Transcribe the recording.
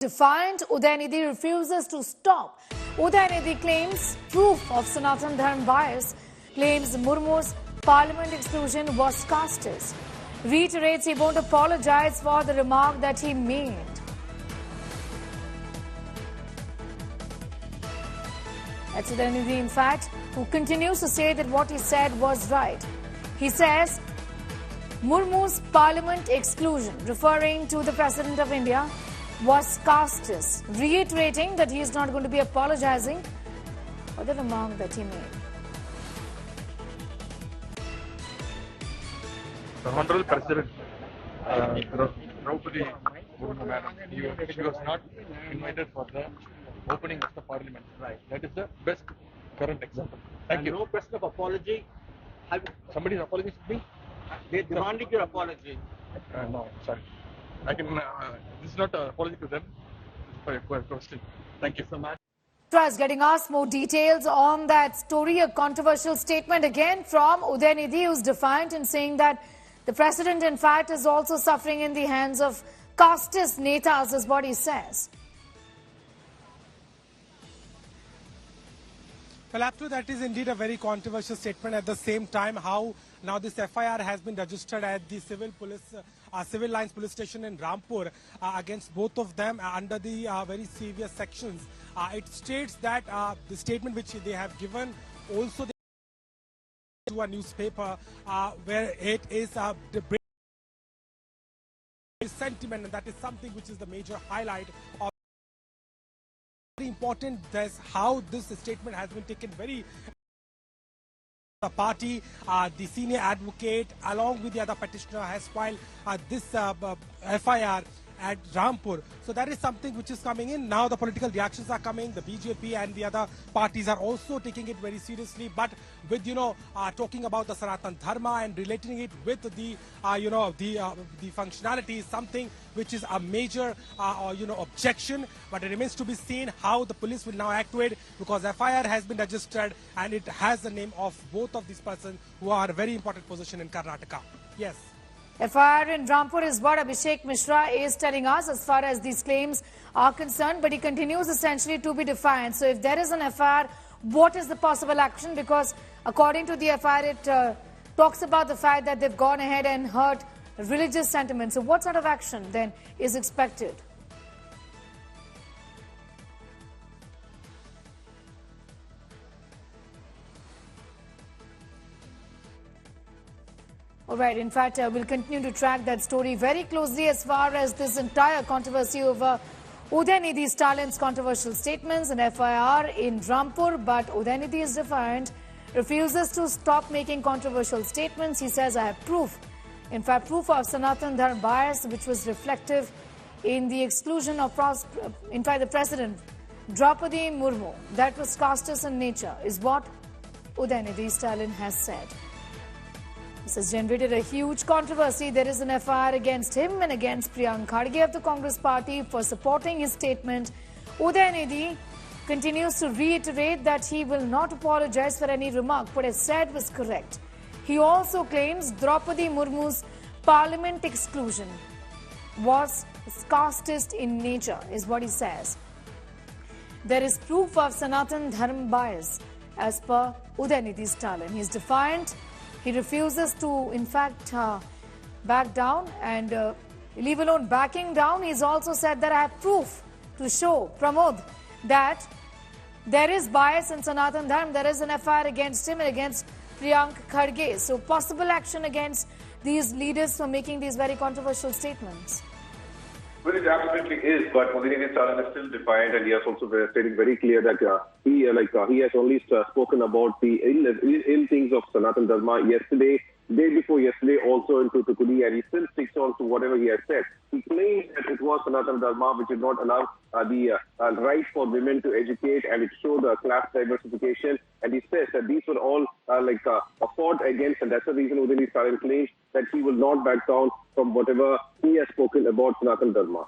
Defiant, Udhayanidhi refuses to stop. Udhayanidhi claims proof of Sanatan Dharma bias, claims Murmu's parliament exclusion was casteist. Reiterates he won't apologize for the remark that he made. That's Udhayanidhi, in fact, who continues to say that what he said was right. He says Murmu's parliament exclusion, referring to the President of India, was casteist, reiterating that he is not going to be apologizing for the remark that he made. The Honorable President, Draupadi Murmu Madam, she was not invited for the opening of the Parliament. Right. That is the best current example. Thank you. No question of apology. Somebody is apologizing to me? They demanding your apology. No, sorry. I can. This is not an apology to them. This is for a question. Thank you so much. Is getting asked more details on that story, a controversial statement again from Udhayanidhi, who's defiant in saying that the president, in fact, is also suffering in the hands of casteist netas, is what he says. Well, up to that is indeed a very controversial statement. At the same time, how now this FIR has been registered at the civil lines police station in Rampur against both of them under the very serious sections. It states that the statement which they have given also to a newspaper where it is the sentiment, and that is something which is the major highlight of. Very important is how this statement has been taken very. The party, the senior advocate, along with the other petitioner, has filed this FIR at Rampur. So that is something which is coming in. Now the political reactions are coming. The BJP and the other parties are also taking it very seriously. But with, talking about the Sanatan Dharma and relating it with the, the functionality is something which is a major, objection. But it remains to be seen how the police will now actuate, because FIR has been registered and it has the name of both of these persons who are a very important position in Karnataka. Yes. FIR in Rampur is what Abhishek Mishra is telling us as far as these claims are concerned, but he continues essentially to be defiant. So if there is an FIR, what is the possible action? Because according to the FIR, it talks about the fact that they've gone ahead and hurt religious sentiments. So what sort of action then is expected? All right, in fact, we'll continue to track that story very closely as far as this entire controversy over Udhayanidhi Stalin's controversial statements and FIR in Rampur. But Udhayanidhi is defiant, refuses to stop making controversial statements. He says, I have proof. In fact, proof of Sanatan Dharma bias, which was reflective in the exclusion of, the president, Draupadi Murmu. That was casteist in nature, is what Udhayanidhi Stalin has said. This has generated a huge controversy. There is an FIR against him and against Priyank Kharge of the Congress party for supporting his statement. Udhayanidhi continues to reiterate that he will not apologize for any remark. What he said was correct. He also claims Draupadi Murmu's parliament exclusion was casteist in nature, is what he says. There is proof of Sanatan Dharma bias, as per Udhayanidhi Stalin. He is defiant. He refuses to, in fact, back down and leave alone backing down. He's also said that I have proof to show, Pramod, that there is bias in Sanatan Dharma. There is an FIR against him and against Priyank Kharge. So possible action against these leaders for making these very controversial statements. Well, it absolutely is, but Udhayanidhi Stalin is still defiant, and he has also stated very clear that he has only spoken about the ill things of Sanatan Dharma yesterday, day before yesterday, also in Thoothukudi, and he still sticks on to whatever he has said. He claims that it was Sanatan Dharma which did not allow the right for women to educate, and it showed class diversification, and he says that these were all fought against, and that's the reason Udhayanidhi Stalin claims that he will not back down from whatever he has spoken about Sanatan Dharma.